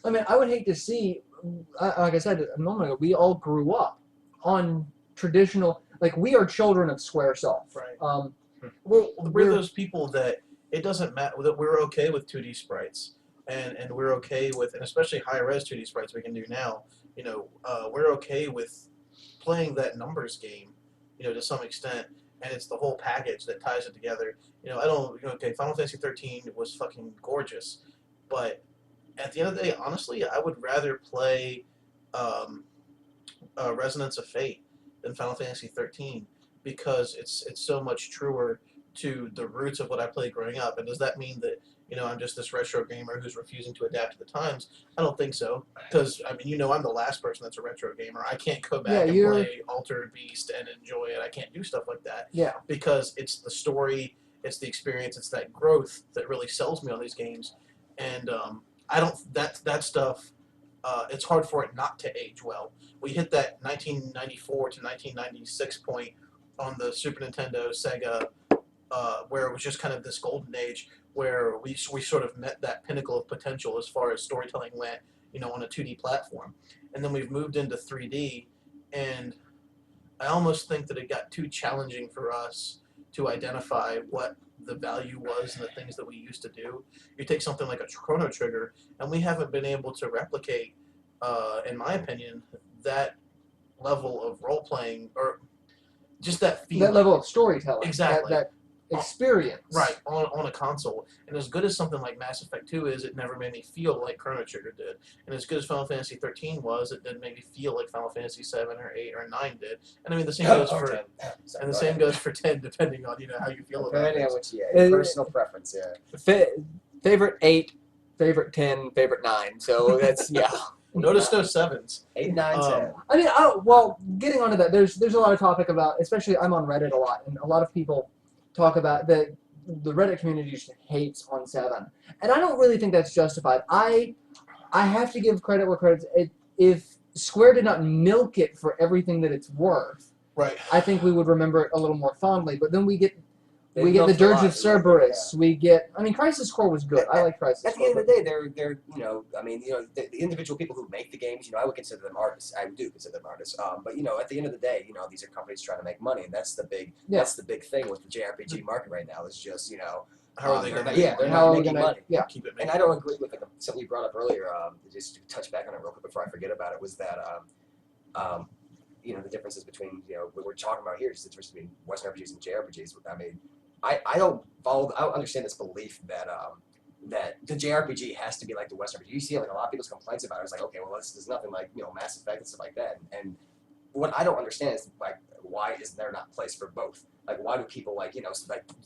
I mean, I would hate to see, like I said a moment ago, we all grew up on traditional, like we are children of Squaresoft. Right. We're those people that it doesn't matter that we're okay with 2D sprites, and we're okay with, and especially high res 2D sprites we can do now. We're okay with playing that numbers game, to some extent, and it's the whole package that ties it together. I don't. Okay, Final Fantasy 13 was fucking gorgeous, but at the end of the day, honestly, I would rather play um, Resonance of Fate than Final Fantasy 13 because it's so much truer to the roots of what I played growing up. And does that mean that I'm just this retro gamer who's refusing to adapt to the times? I don't think so, because I mean I'm the last person that's a retro gamer. I can't go back and play Altered Beast and enjoy it. I can't do stuff like that. Yeah. Because it's the story, it's the experience, it's that growth that really sells me on these games, and I don't that stuff. It's hard for it not to age well. We hit that 1994 to 1996 point on the Super Nintendo, Sega, where it was just kind of this golden age where we sort of met that pinnacle of potential as far as storytelling went, on a 2D platform. And then we've moved into 3D, and I almost think that it got too challenging for us to identify what the value was in the things that we used to do. You take something like a Chrono Trigger, and we haven't been able to replicate, in my opinion, that level of role playing or just that feeling. That level of storytelling. Exactly. That experience. Right, on a console. And as good as something like Mass Effect 2 is, it never made me feel like Chrono Trigger did. And as good as Final Fantasy 13 was, it didn't make me feel like Final Fantasy 7 or 8 or 9 did. And I mean, the same goes for 10. And the same goes for 10, depending on how you feel about it. Personal preference, yeah. Favorite 8, favorite 10, favorite 9. So that's yeah. Notice no 7s. 8, 9, 10. I mean, well, getting onto that, there's a lot of topic about, especially I'm on Reddit a lot, and a lot of people talk about the Reddit community just hates on 7, and I don't really think that's justified. I have to give credit where credit's. If Square did not milk it for everything that it's worth, right, I think we would remember it a little more fondly. But then we get the Dirge of Cerberus. Yeah. We get. I mean, Crisis Core was good. I like Crisis Core. At the end of the day, they're the individual people who make the games. I would consider them artists. I do consider them artists. But at the end of the day, these are companies trying to make money, and that's the big thing with the JRPG market right now. Is just how are they going to? Yeah, they're not making money. Yeah, keep it making. And I don't agree with something you brought up earlier. Just to touch back on it real quick before I forget about it, was that the differences between what we're talking about here is the difference between Western RPGs and JRPGs. I mean, I don't understand this belief that that the JRPG has to be like the Western RPG. You see like a lot of people's complaints about it. It's like, okay, well, there's nothing like Mass Effect and stuff like that. And what I don't understand is like, why is there not place for both? Like, why do people like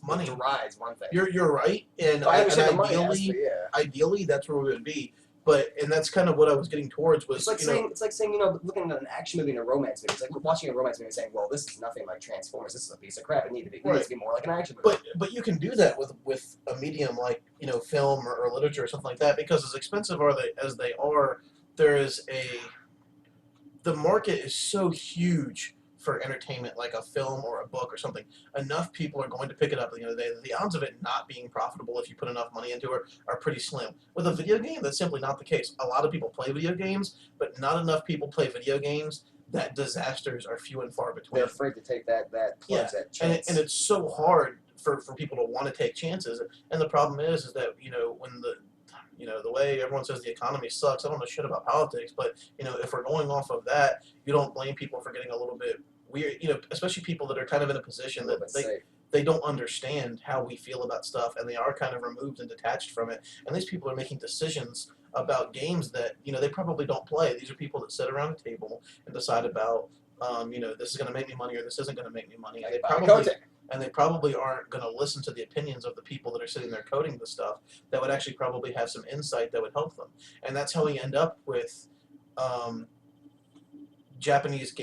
money derides one thing? You're right, and ideally that's where we would be. And that's kind of what I was getting towards was, it's like saying, looking at an action movie and a romance movie. It's like watching a romance movie and saying, well, this is nothing like Transformers. This is a piece of crap. It needs to be more like an action movie. But you can do that with a medium like, film or literature or something like that, because as expensive as they are, the market is so huge for entertainment, like a film or a book or something. Enough people are going to pick it up at the end of the day. The odds of it not being profitable if you put enough money into it are pretty slim. With a video game, that's simply not the case. A lot of people play video games, but not enough people play video games that disasters are few and far between. They're afraid to take that plunge, that chance. And it's so hard for people to want to take chances. And the problem is that, when the way everyone says the economy sucks, I don't know shit about politics, but, if we're going off of that, you don't blame people for getting a little bit weird, especially people that are kind of in a position that they don't understand how we feel about stuff, and they are kind of removed and detached from it. And these people are making decisions about games that, they probably don't play. These are people that sit around a table and decide about, this is going to make me money or this isn't going to make me money. And they probably aren't going to listen to the opinions of the people that are sitting there coding the stuff that would actually probably have some insight that would help them. And that's how we end up with Japanese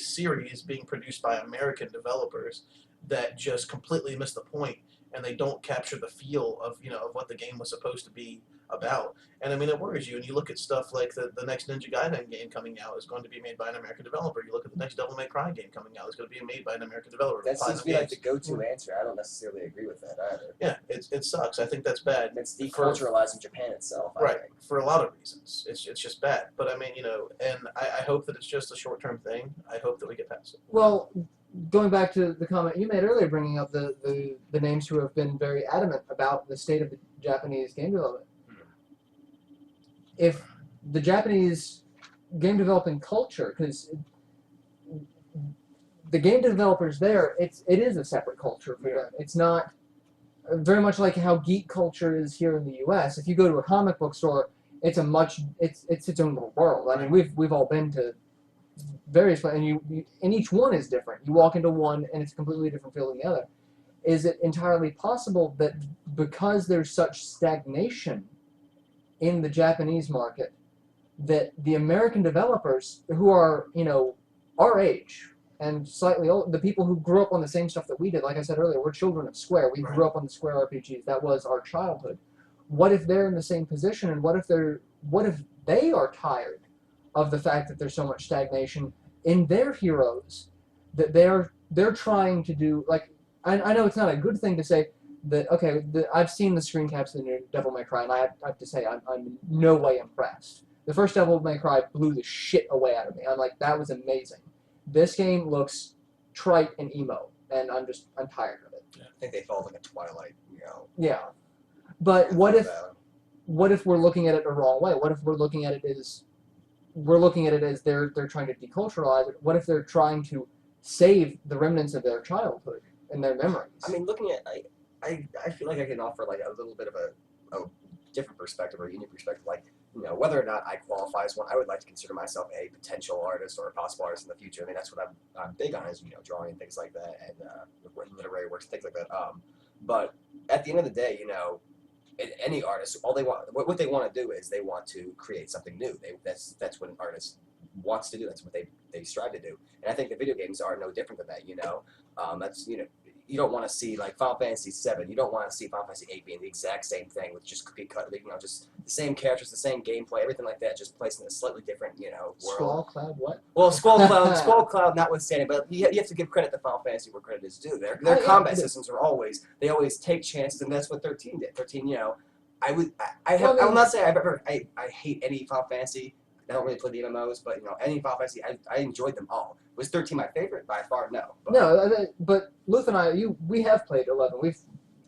series being produced by American developers that just completely miss the point and they don't capture the feel of of what the game was supposed to be about. And I mean, it worries you. And you look at stuff like the next Ninja Gaiden game coming out is going to be made by an American developer. You look at the next Devil May Cry game coming out, it's going to be made by an American developer. That seems to be Platinum like the Games. go-to answer. I don't necessarily agree with that either. Yeah, it sucks. I think that's bad. It's deculturalizing Japan itself. I Right, think. for a lot of reasons. It's just bad. But I mean, and I hope that it's just a short-term thing. I hope that we get past it. Well, going back to the comment you made earlier, bringing up the names who have been very adamant about the state of the Japanese game development. If the Japanese game developing culture, because the game developers there, it is a separate culture for them. It's not very much like how geek culture is here in the U.S. If you go to a comic book store, it's its own little world. I mean, we've all been to various, and and each one is different. You walk into one, and it's a completely different feel than the other. Is it entirely possible that because there's such stagnation in the Japanese market, that the American developers who are, our age and slightly old, the people who grew up on the same stuff that we did, like I said earlier, we're children of Square. We grew up on the Square RPGs. That was our childhood. What if they're in the same position, and what if they are tired of the fact that there's so much stagnation in their heroes, that they're trying to do, like, I know it's not a good thing to say that, okay, I've seen the screen caps of the new Devil May Cry, and I have to say I'm in no way impressed. The first Devil May Cry blew the shit away out of me. I'm like, that was amazing. This game looks trite and emo, and I'm tired of it. I think they fall like a Twilight, Yeah. But what if we're looking at it the wrong way? What if we're looking at it as they're trying to deculturalize it? What if they're trying to save the remnants of their childhood and their memories? I mean, looking at I feel like I can offer like a little bit of a different perspective or a unique perspective. Like, whether or not I qualify as one, I would like to consider myself a potential artist or a possible artist in the future. I mean, that's what I'm big on, is drawing and things like that, and literary works, things like that. But at the end of the day, any artist, all they want, what they want to do is they want to create something new. That's what an artist wants to do. That's what they strive to do. And I think the video games are no different than that. That's you don't want to see like Final Fantasy VII. You don't want to see Final Fantasy VIII being the exact same thing with just cookie cut, just the same characters, the same gameplay, everything like that, just placed in a slightly different, world. Squall Cloud, what? Well, Squall Cloud notwithstanding, but you have to give credit to Final Fantasy where credit is due. Their combat systems are always take chances, and that's what 13 did. 13, I will not say I hate any Final Fantasy. I don't really play the MMOs, but any Final Fantasy, I enjoyed them all. Was 13 my favorite? By far, no. But Luth and I, we have played 11.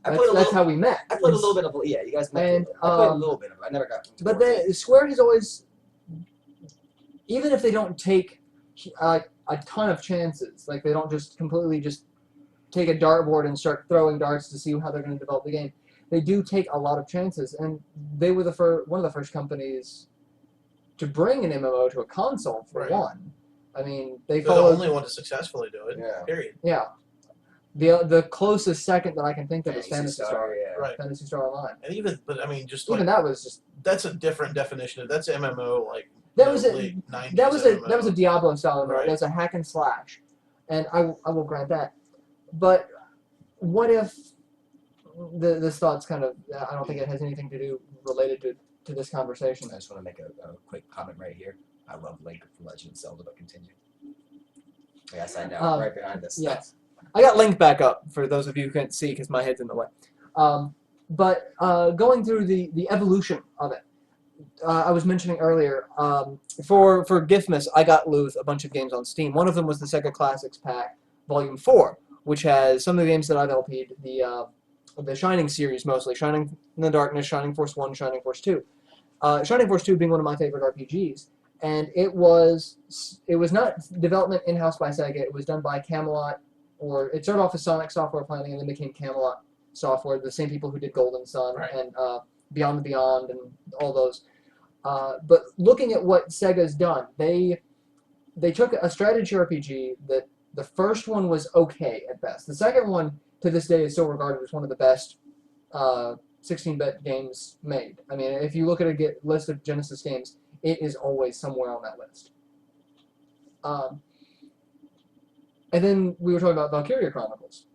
That's how we met. I played a little bit of you guys met. And, I played a little bit of it. I never got. But Square has always, even if they don't take a ton of chances, like they don't just completely just take a dartboard and start throwing darts to see how they're going to develop the game. They do take a lot of chances, and they were one of the first companies to bring an MMO to a console for one. I mean, they're the only one to successfully do it. Yeah. Period. Yeah. The closest second that I can think of is Fantasy Star. Yeah. Right. Fantasy Star Online. And even just even that was just. That's a different definition of that's MMO like. That was late 90s that MMO. was a Diablo style MMO. Right. That was a hack and slash, and I will grant that. But what if this thought's kind of, I don't think it has anything to do related to this conversation. I just want to make a quick comment right here. I love Link from Legend of Zelda, but continue. Yes, I know. Right behind this. Yes. I got Link back up for those of you who can't see because my head's in the way. But going through the evolution of it, I was mentioning earlier, for Giftmas, I got Luth a bunch of games on Steam. One of them was the Sega Classics Pack Volume 4, which has some of the games that I've LP'd, the Shining series mostly, Shining in the Darkness, Shining Force 1, Shining Force 2. Shining Force 2 being one of my favorite RPGs. And it was not development in-house by Sega, it was done by Camelot, or it started off as Sonic Software Planning and then became Camelot Software, the same people who did Golden Sun and Beyond the Beyond and all those. But looking at what Sega's done, they took a strategy RPG that the first one was okay at best. The second one, to this day, is still regarded as one of the best 16-bit games made. I mean, if you look at a list of Genesis games, it is always somewhere on that list. And then we were talking about Valkyria Chronicles.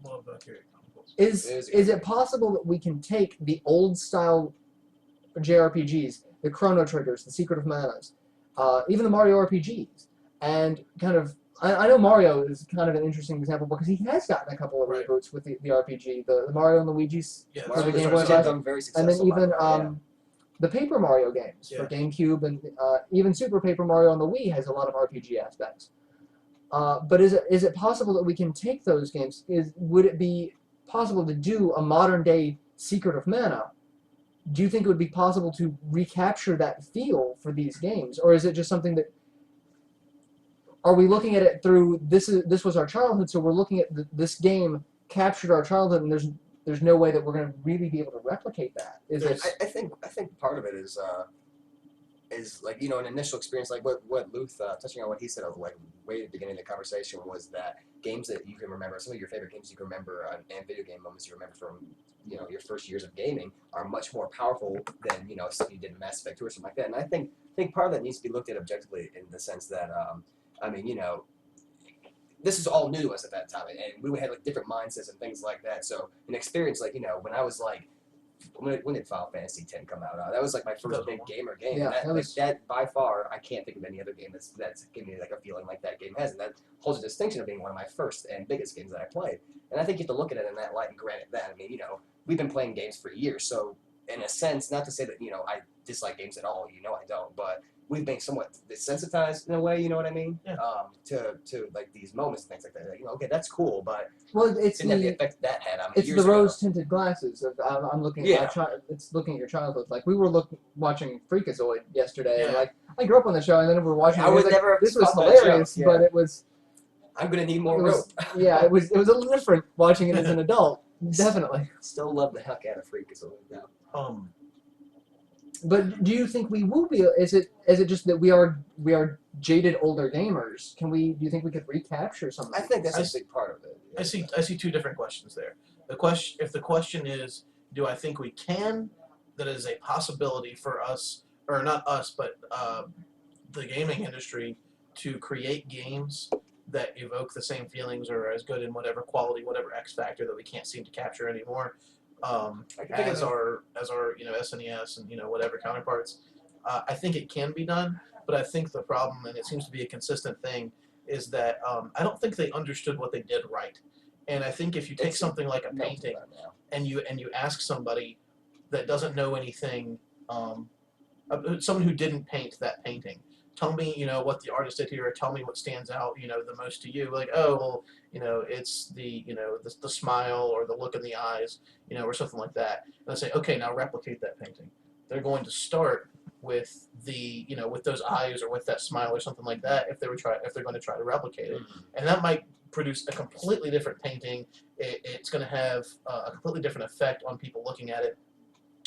Love Valkyria Chronicles. Is It is a good it possible that we can take the old style JRPGs, the Chrono Triggers, the Secret of Manas, even the Mario RPGs, and kind of I know Mario is kind of an interesting example because he has gotten a couple of Right. reboots with the RPG, the Mario and Luigi's Yeah, for Mario the that's Game what Boy I was Advance Advance, done very and then successful. by even the way, yeah. the Paper Mario games for Yeah. GameCube and even Super Paper Mario on the Wii has a lot of RPG aspects. But is it possible that we can take those games? Would it be possible to do a modern day Secret of Mana? Do you think it would be possible to recapture that feel for these games, or is it just something that are we looking at it through this was our childhood, so we're looking at this game captured our childhood, and there's no way that we're going to really be able to replicate that? Is it? I think part of it is like an initial experience like what Luth touching on what he said like way at the beginning of the conversation was that games that you can remember, some of your favorite games you can remember and video game moments you remember from your first years of gaming are much more powerful than stuff you did in Mass Effect 2 or something like that. And I think part of that needs to be looked at objectively in the sense that this is all new to us at that time, and we had like different mindsets and things like that. So an experience like when I was like, when did Final Fantasy X come out? That was like my first big gamer game. Yeah, that, that was- that by far, I can't think of any other game that's giving me like a feeling like that game has, and that holds a distinction of being one of my first and biggest games that I played. And I think you have to look at it in that light. And granted that, we've been playing games for years, so in a sense, not to say that I dislike games at all. I don't, but we've been somewhat desensitized in a way, you know what I mean? Yeah. To like these moments and things like that. Okay, that's cool, but Well, it's didn't have the the effect that had on me it's years the ago. rose tinted glasses of I'm looking at my it's looking at your childhood. Like we were watching Freakazoid yesterday, and Yeah. like I grew up on the show, and then we were watching. I it, would like, never This was spot that hilarious, joke, but yeah. it was. I'm gonna need more It rope. was, yeah, it was a little different watching it as an adult, definitely. Still love the heck out of Freakazoid now. But do you think we will be? Is it just that we are jaded older gamers? Do you think we could recapture some of I these? think that's a big part of it. I see two different questions there. If the question is, do I think we can? That is a possibility for us, or not us, but the gaming industry to create games that evoke the same feelings or are as good in whatever quality, whatever X factor that we can't seem to capture anymore. As our SNES and whatever counterparts. I think it can be done, but I think the problem, and it seems to be a consistent thing, is that I don't think they understood what they did right. And I think if you take something like a painting and you ask somebody that doesn't know anything, someone who didn't paint that painting, tell me what the artist did here, or tell me what stands out the most to you. Like, oh well, it's the the smile or the look in the eyes, or something like that. And I say, okay, now replicate that painting. They're going to start with the with those eyes or with that smile or something like that if they're going to try to replicate it, and that might produce a completely different painting. It's going to have a completely different effect on people looking at it.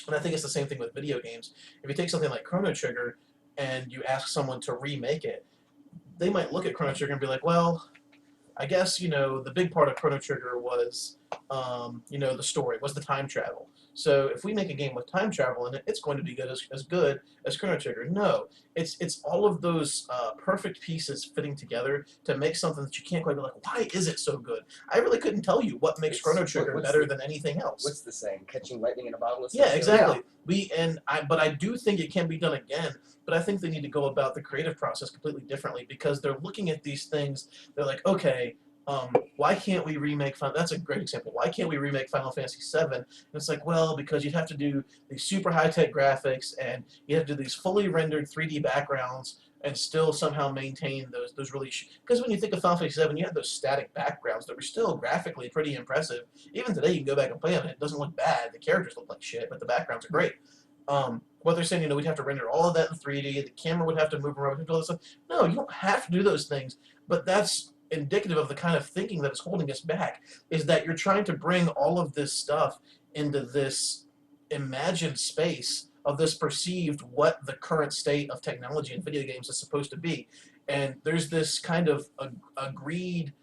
And I think it's the same thing with video games. If you take something like Chrono Trigger and you ask someone to remake it, they might look at Chrono Trigger and be like, well, I guess, the big part of Chrono Trigger was, the story, was the time travel. So if we make a game with time travel in it, it's going to be as good as Chrono Trigger. No, it's all of those perfect pieces fitting together to make something that you can't quite be like, why is it so good? I really couldn't tell you what makes Chrono Trigger better than anything else. What's the saying? Catching lightning in a bottle? Yeah, exactly. But I do think it can be done again. But I think they need to go about the creative process completely differently because they're looking at these things. They're like, okay, why can't we remake Final? That's a great example. Why can't we remake Final Fantasy VII? And it's like, well, because you'd have to do these super high-tech graphics and you have to do these fully rendered 3D backgrounds and still somehow maintain those really. Because when you think of Final Fantasy VII, you had those static backgrounds that were still graphically pretty impressive. Even today, you can go back and play on it. It doesn't look bad. The characters look like shit, but the backgrounds are great. What they're saying, we'd have to render all of that in 3D. The camera would have to move around. All this stuff. No, you don't have to do those things. But that's indicative of the kind of thinking that is holding us back. Is that you're trying to bring all of this stuff into this imagined space of this perceived what the current state of technology in video games is supposed to be, and there's this kind of agreed.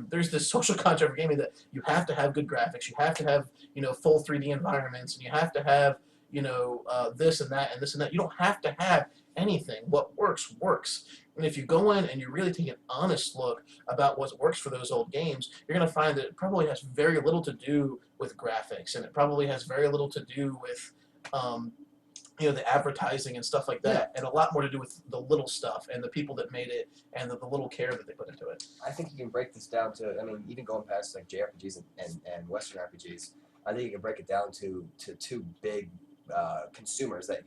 There's this social contract for gaming that you have to have good graphics, you have to have full 3D environments, and you have to have this and that and this and that. You don't have to have anything. What works works. And if you go in and you really take an honest look about what works for those old games, you're going to find that it probably has very little to do with graphics, and it probably has very little to do with the advertising and stuff like that, and a lot more to do with the little stuff and the people that made it and the little care that they put into it. I think you can break this down to, I mean, even going past like JRPGs and Western RPGs, I think you can break it down to two big consumers that,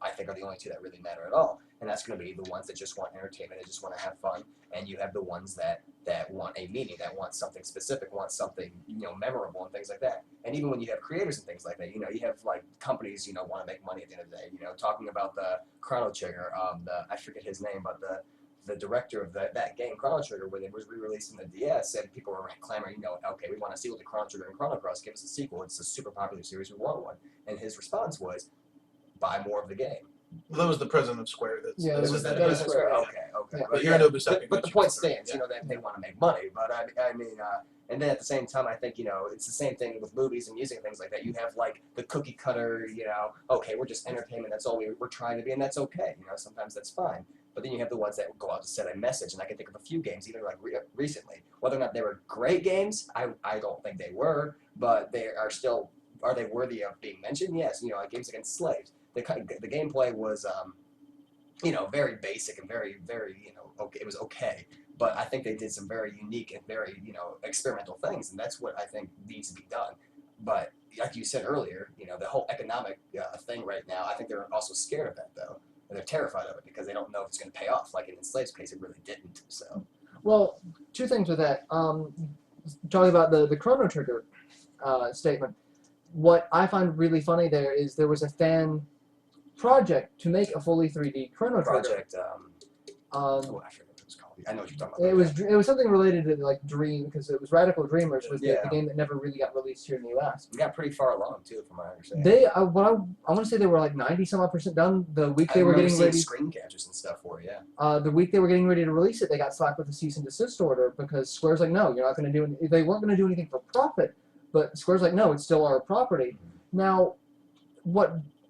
I think are the only two that really matter at all. And that's going to be the ones that just want entertainment, that just want to have fun, and you have the ones that want a meaning, that want something specific, want something, memorable and things like that. And even when you have creators and things like that, you have like companies, want to make money at the end of the day. Talking about the Chrono Trigger, I forget his name, but the director of that game, Chrono Trigger, when it was re-released in the DS, and people were clamoring, okay, we want a sequel to Chrono Trigger and Chrono Cross, give us a sequel. It's a super popular series, we want one. And his response was, buy more of the game. Well, that was the president of Square. That was Square. Okay. Yeah. But Hironobu But the point stands, that they want to make money. But I mean, and then at the same time, I think, it's the same thing with movies and music and things like that. You have like the cookie cutter, okay, we're just entertainment. That's all we're trying to be, and that's okay. Sometimes that's fine. But then you have the ones that go out to set a message, and I can think of a few games, even like recently. Whether or not they were great games, I don't think they were, but they are still. Are they worthy of being mentioned? Yes. Like games against slaves. The gameplay was, very basic and very, very, okay. It was okay, but I think they did some very unique and very, experimental things, and that's what I think needs to be done. But like you said earlier, the whole economic thing right now, I think they're also scared of that though. And they're terrified of it because they don't know if it's going to pay off. Like in Slave's case, it really didn't. So, well, two things with that. Talking about the Chrono Trigger statement, what I find really funny there is there was a fan project to make a fully 3D Chrono Trigger. Project. I forget what it was called. I know what you're talking about. It was something related to like Dream, because it was Radical Dreamers was the game that never really got released here in the U.S. We got pretty far along too, from my understanding. They, I want to say they were like 90-some-odd% done the week they were getting ready. Screen captures and stuff for it, the week they were getting ready to release it, they got slapped with a cease and desist order because Square's like, no, you're not going to do. They weren't going to do anything for profit, but Square's like, no, it's still our property. Now,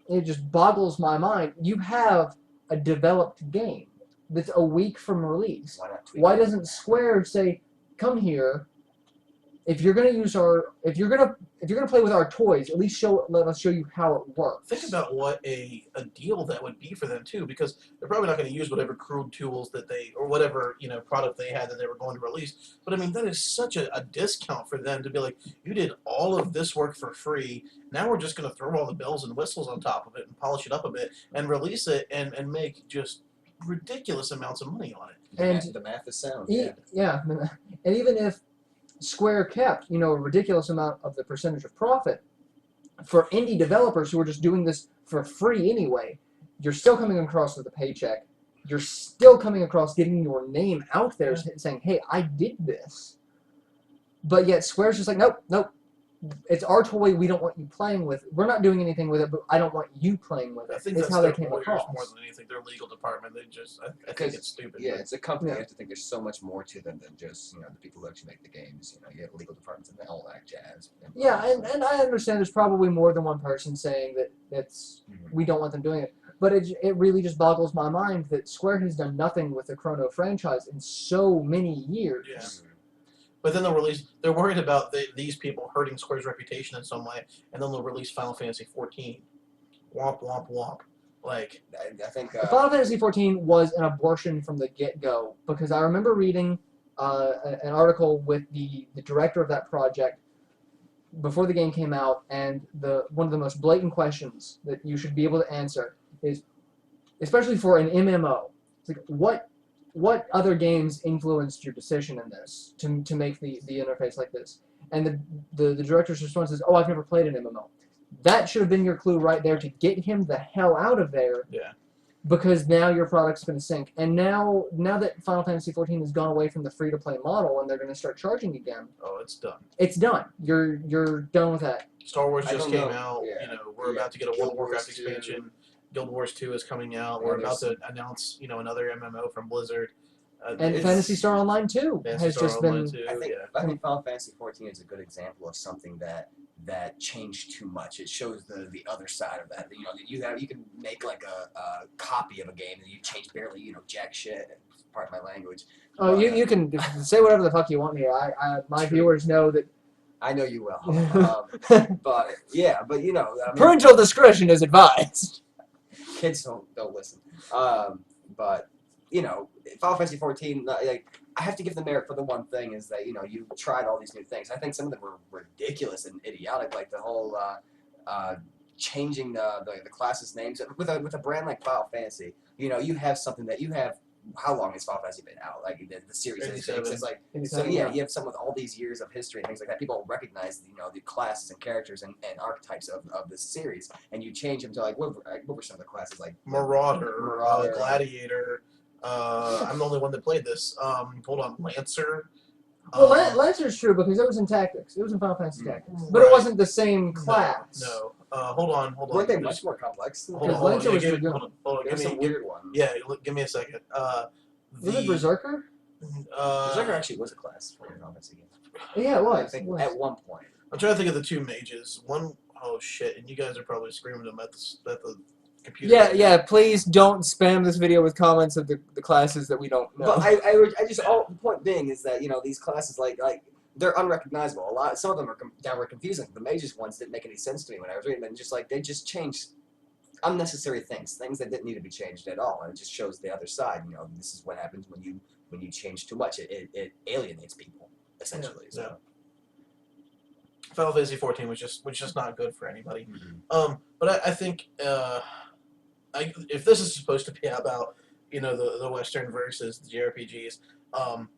it just boggles my mind. You have a developed game that's a week from release. Why doesn't Square say, "Come here. If you're gonna use if you're gonna play with our toys, at least let us show you how it works." Think about what a deal that would be for them too, because they're probably not going to use whatever crude tools that or whatever product they had that they were going to release. But I mean, that is such a discount for them to be like, you did all of this work for free. Now we're just going to throw all the bells and whistles on top of it and polish it up a bit and release it and make just ridiculous amounts of money on it. And the math is sound. Yeah, and even if Square kept, a ridiculous amount of the percentage of profit, for indie developers who are just doing this for free anyway, you're still coming across with a paycheck. You're still coming across getting your name out there saying, hey, I did this. But yet Square's just like, nope. It's our toy. We don't want you playing with it. We're not doing anything with it, but I don't want you playing with it. I think it's that's how their they came lawyers across. more than anything. Their legal department. I think it's stupid. Yeah, it's a company. You have to think there's so much more to them than just the people who actually make the games. You have legal departments and all that jazz. Yeah, and I understand there's probably more than one person saying that we don't want them doing it. But it really just boggles my mind that Square has done nothing with the Chrono franchise in so many years. Yeah. But then they're worried about these people hurting Square's reputation in some way, and then they'll release Final Fantasy XIV. Womp, womp, womp. Like, I think... Final Fantasy XIV was an abortion from the get-go, because I remember reading an article with the director of that project before the game came out, and one of the most blatant questions that you should be able to answer is, especially for an MMO, it's like, what other games influenced your decision in this to make the interface like this? And the director's response is, oh, I've never played an MMO. That should have been your clue right there to get him the hell out of there. Yeah. Because now your product's going to sink. And now that Final Fantasy XIV has gone away from the free-to-play model and they're going to start charging again. Oh, it's done. It's done. You're done with that. Star Wars just came out. Yeah. We're about to get a World of Warcraft expansion. Guild Wars 2 is coming out. We're about to announce, another MMO from Blizzard. And Phantasy Star Online 2 has just been... I think Final Fantasy XIV is a good example of something that that change too much. It shows the other side of that. You can make like a copy of a game and you change barely jack shit. Pardon my language. Oh, But, you can say whatever the fuck you want here. My viewers know that. I know you will. But yeah, but I mean, Parental discretion is advised. kids don't listen. But Final Fantasy 14, like I have to give the merit for the one thing is that you tried all these new things. I think some of them were ridiculous and idiotic, like the whole changing the classes' names with a brand like Final Fantasy. You have something that you have. How long has Final Fantasy been out? Like the series is it's like so yeah, you have someone with all these years of history and things like that. People recognize the classes and characters and archetypes of this series, and you change them to like what were some of the classes like Marauder, Gladiator. I'm the only one that played this. Hold on, Lancer. Well, Lancer's true because it was in Tactics. It was in Final Fantasy Tactics, but right. it wasn't the same class. No. Hold on. Weren't they much more complex? Hold on. Lancer was Hold on. There's some weird ones. Yeah, give me a second. Was it Berserker? Berserker actually was a class for Final Fantasy games. Yeah, it was. I think at one point. I'm trying to think of the two mages. One, oh shit, and you guys are probably screaming them at the computer. Yeah. Please don't spam this video with comments of the classes that we don't know. But I just the point being is that these classes like they're unrecognizable. Some of them are downright confusing. The mages ones didn't make any sense to me when I was reading them. Just like they just changed unnecessary things that didn't need to be changed at all, and it just shows the other side. This is what happens when you change too much. It alienates people essentially. Yeah. So. Final Fantasy 14 was just not good for anybody. Mm-hmm. But I think if this is supposed to be about the Western versus the JRPGs,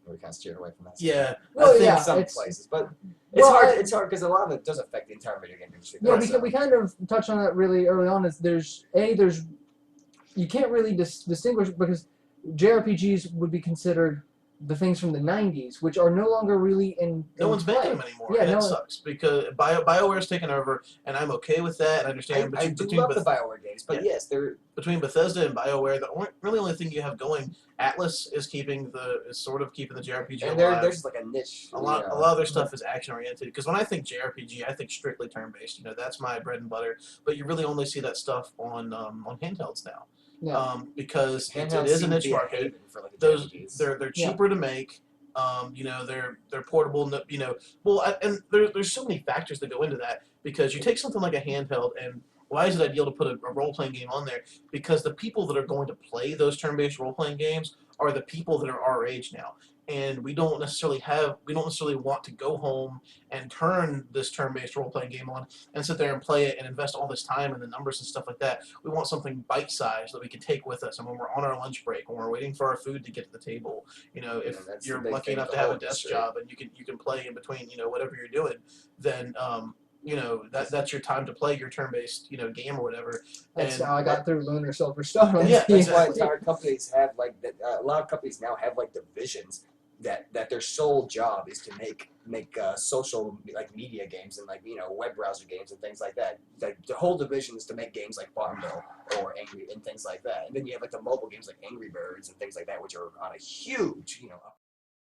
We kind of steered away from that. yeah. Well, I think yeah, some it's- places, but it's Well, hard. It's hard because a lot of it does affect the entire video game industry. Yeah, So- we kind of touched on that really early on. Is there's you can't really distinguish because JRPGs would be considered the things from the 90s, which are no longer really in No one's play. making them anymore, Yeah, and no it one- sucks because BioWare's taken over, and I'm okay with that. And I understand I do love the BioWare games, but yes, they're between Bethesda and BioWare, the only thing you have going, Atlas is sort of keeping the JRPG and alive. there's just like a niche. A lot of their stuff is action oriented because when I think JRPG, I think strictly turn based. That's my bread and butter. But you really only see that stuff on handhelds now, Yeah. because it Handhelds is a seem to niche be market. haven for, like, the Those JRPGs. they're cheaper to make. They're portable. And there's so many factors that go into that because you take something like a handheld and. Why is it ideal to put a role-playing game on there? Because the people that are going to play those turn-based role-playing games are the people that are our age now, and we don't necessarily want to go home and turn this turn-based role-playing game on and sit there and play it and invest all this time and the numbers and stuff like that. We want something bite-sized that we can take with us, and when we're on our lunch break, when we're waiting for our food to get to the table, if that's you're the big lucky thing enough with to the have a whole desk industry. job and you can play in between, whatever you're doing, then that's your time to play your turn-based game or whatever. That's And how I got through Lunar Silver Star. Yeah, That's why exactly. entire companies have like that. A lot of companies now have like divisions that their sole job is to make social like media games and web browser games and things like that. The whole division is to make games like Farmville or Angry and things like that. And then you have like the mobile games like Angry Birds and things like that, which are on a huge